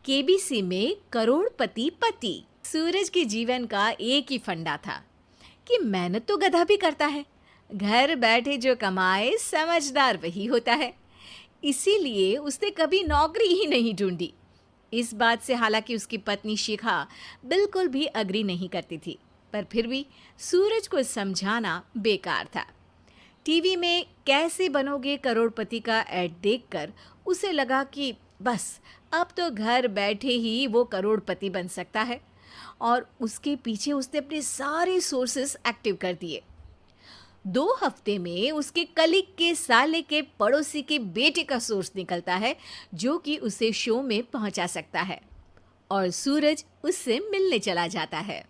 KBC में करोड़पति पति। सूरज के जीवन का एक ही फंडा था कि मेहनत तो गधा भी करता है, घर बैठे जो कमाए समझदार वही होता है। इसीलिए उसने कभी नौकरी ही नहीं ढूंढी। इस बात से हालांकि उसकी पत्नी शिखा बिल्कुल भी अग्री नहीं करती थी, पर फिर भी सूरज को समझाना बेकार था। टीवी में कैसे बनोगे करोड़पति का ऐड देखकर उसे लगा कि बस अब तो घर बैठे ही वो करोड़पति बन सकता है, और उसके पीछे उसने अपने सारे सोर्सेस एक्टिव कर दिए। 2 हफ्ते में उसके कलीग के साले के पड़ोसी के बेटे का सोर्स निकलता है जो कि उसे शो में पहुंचा सकता है, और सूरज उससे मिलने चला जाता है।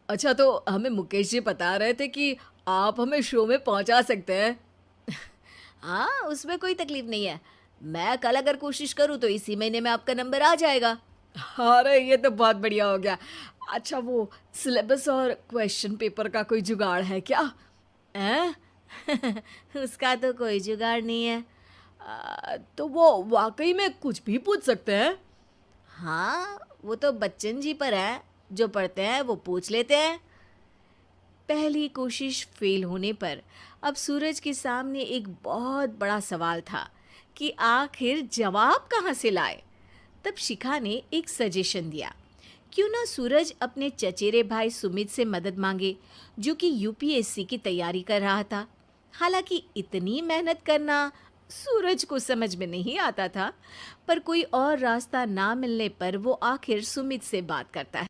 अच्छा, तो हमें मुकेश जी बता रहे थे कि आप हमें शो में पहुंचा सकते हैं। हाँ, उसमें कोई तकलीफ नहीं है। मैं कल अगर कोशिश करूँ तो इसी महीने में आपका नंबर आ जाएगा। अरे ये तो बहुत बढ़िया हो गया। अच्छा, वो सिलेबस और क्वेश्चन पेपर का कोई जुगाड़ है क्या? हैं? उसका तो कोई जुगाड़ नहीं है। तो वो वाकई में कुछ भी पूछ सकते हैं? हाँ, वो तो बच्चन जी पर है, जो पढ़ते हैं वो पूछ लेते हैं। पहली कोशिश फेल होने पर अब सूरज के सामने एक बहुत बड़ा सवाल था कि आखिर जवाब कहाँ से लाए। तब शिखा ने एक सजेशन दिया, क्यों ना सूरज अपने चचेरे भाई सुमित से मदद मांगे, जो कि यूपीएससी की तैयारी कर रहा था। हालांकि इतनी मेहनत करना सूरज को समझ में नहीं आता था, पर कोई और रास्ता ना मिलने पर वो आखिर सुमित से बात करता है।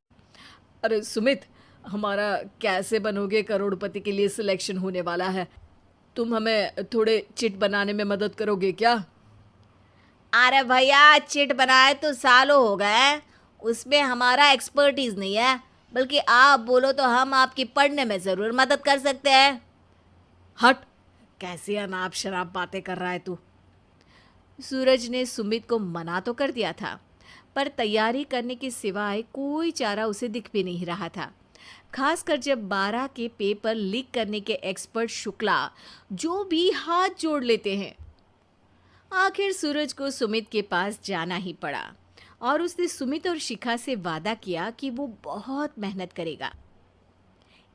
अरे सुमित, हमारा कैसे बनोगे करोड़पति के लिए सिलेक्शन होने वाला है। तुम हमें थोड़े चिट बनाने में मदद करोगे क्या? अरे भैया, चिट बनाए तो सालों हो गए, उसमें हमारा एक्सपर्टीज नहीं है, बल्कि आप बोलो तो हम आपकी पढ़ने में ज़रूर मदद कर सकते हैं। हट, कैसी अनाप शराब बातें कर रहा है तू। सूरज ने सुमित को मना तो कर दिया था, पर तैयारी करने के सिवाय कोई चारा उसे दिख भी नहीं रहा था, खासकर जब 12 के पेपर लीक करने के एक्सपर्ट शुक्ला जो भी हाथ जोड़ लेते हैं। आखिर सूरज को सुमित के पास जाना ही पड़ा, और उसने सुमित और शिखा से वादा किया कि वो बहुत मेहनत करेगा।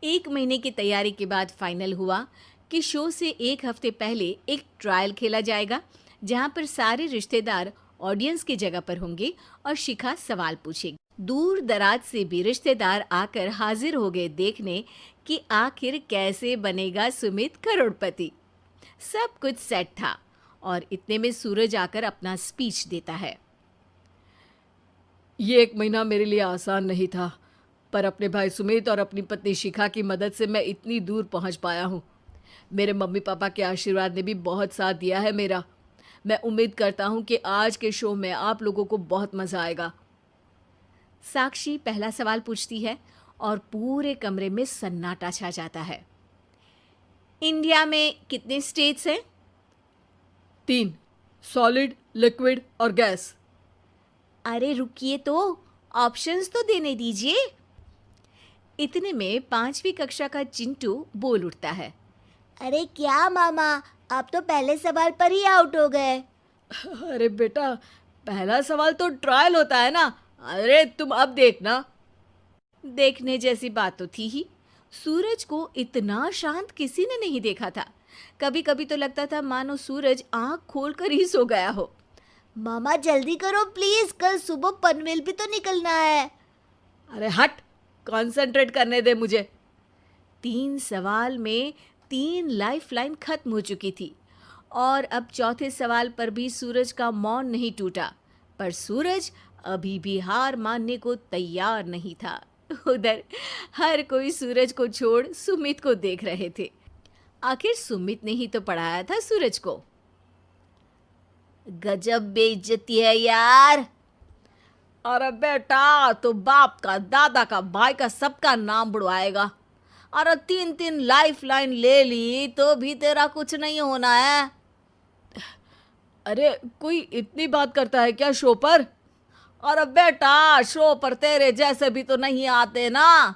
1 महीने की तैयारी के बाद फाइनल हुआ कि शो से 1 हफ्ते पहले एक ट्रायल खेला जाएगा, जहां पर सारे रिश्तेदार ऑडियंस की जगह पर होंगे और शिखा सवाल पूछेगी। दूर दराज से भी रिश्तेदार आकर हाजिर हो गए देखने कि आखिर कैसे बनेगा सुमित करोड़पति। सब कुछ सेट था, और इतने में सूरज आकर अपना स्पीच देता है। ये 1 महीना मेरे लिए आसान नहीं था, पर अपने भाई सुमित और अपनी पत्नी शिखा की मदद से मैं इतनी दूर पहुंच पाया हूँ। मेरे मम्मी पापा के आशीर्वाद ने भी बहुत साथ दिया है मेरा। मैं उम्मीद करता हूँ कि आज के शो में आप लोगों को बहुत मज़ा आएगा। साक्षी पहला सवाल पूछती है और पूरे कमरे में सन्नाटा छा जाता है। इंडिया में कितने स्टेट्स हैं? 3, सॉलिड, लिक्विड और गैस। अरे रुकिए, तो ऑप्शंस तो देने दीजिए। इतने में 5वीं कक्षा का चिंटू बोल उठता है। अरे क्या मामा, आप तो पहले सवाल पर ही आउट हो गए। अरे बेटा, पहला सवाल तो ट्रायल होता है ना। अरे तुम अब देखना। देखने जैसी बात तो थी ही। सूरज को इतना शांत किसी ने नहीं देखा था। कभी कभी तो लगता था मानो सूरज आंख खोलकर ही सो गया हो। मामा जल्दी करो प्लीज, कल सुबह पनवेल भी तो निकलना है। अरे हट, कंसंट्रेट करने दे मुझे। 3 सवाल में 3 लाइफलाइन खत्म हो चुकी थी, और अब चौथे सवाल पर भी सूरज का मौन नहीं टूटा। पर सूरज अभी भी हार मानने को तैयार नहीं था। उधर हर कोई सूरज को छोड़ सुमित को देख रहे थे। आखिर सुमित ने ही तो पढ़ाया था सूरज को। गजब बेइज्जती है यार। अरे बेटा, तो बाप का, दादा का, भाई का, सबका नाम बुड़वाएगा। अरे 3 लाइफलाइन ले ली तो भी तेरा कुछ नहीं होना है। अरे कोई इतनी बात करता है क्या शो पर? अरे बेटा, शो पर तेरे जैसे भी तो नहीं आते ना।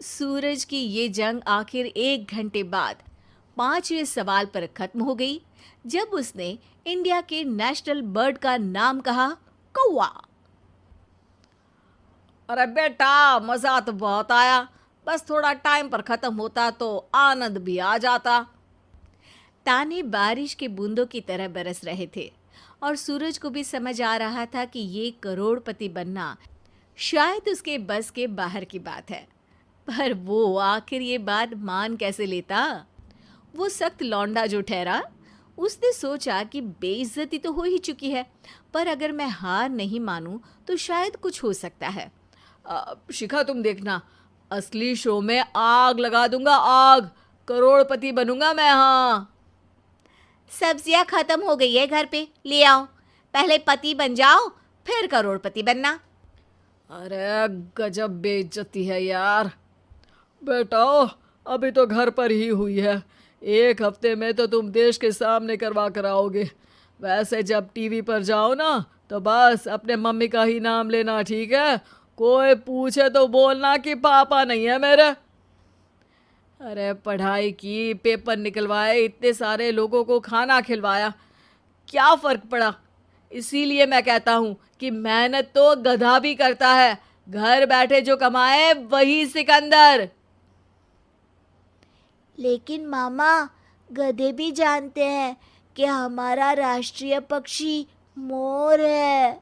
सूरज की ये जंग आखिर 1 घंटे बाद 5वें सवाल पर खत्म हो गई, जब उसने इंडिया के नेशनल बर्ड का नाम कहा, कौवा। अरे बेटा, मजा तो बहुत आया, बस थोड़ा टाइम पर खत्म होता तो आनंद भी आ जाता। ताने बारिश के बूंदों की तरह बरस रहे थे और सूरज को भी समझ आ रहा था कि ये करोड़पति बनना शायद उसके बस के बाहर की बात है। पर वो आखिर ये बात मान कैसे लेता? वो सख्त लौंडा जो ठहरा, उसने सोचा कि बेइज्जती तो हो ही चुकी है, पर अगर मैं हार नहीं मानूं तो शायद कुछ हो सकता है। शिखा, तुम देखना, असली शो में आग लगा दूंगा, आग। करोड़पति बनूंगा मैं। हाँ। सब्जियां खत्म हो गई है घर पे, ले आओ। पहले पति बन जाओ, फिर करोड़पति बनना। अरे गजब बेइज्जती है यार। बेटा, अभी तो घर पर ही हुई है, 1 हफ्ते में तो तुम देश के सामने करवा कर आओगे। वैसे जब टीवी पर जाओ ना, तो बस अपने मम्मी का ही नाम लेना, ठीक है? कोई पूछे तो बोलना कि पापा नहीं है मेरे। अरे पढ़ाई की, पेपर निकलवाए, इतने सारे लोगों को खाना खिलवाया, क्या फ़र्क पड़ा? इसीलिए मैं कहता हूँ कि मेहनत तो गधा भी करता है, घर बैठे जो कमाए वही सिकंदर। लेकिन मामा, गधे भी जानते हैं कि हमारा राष्ट्रीय पक्षी मोर है।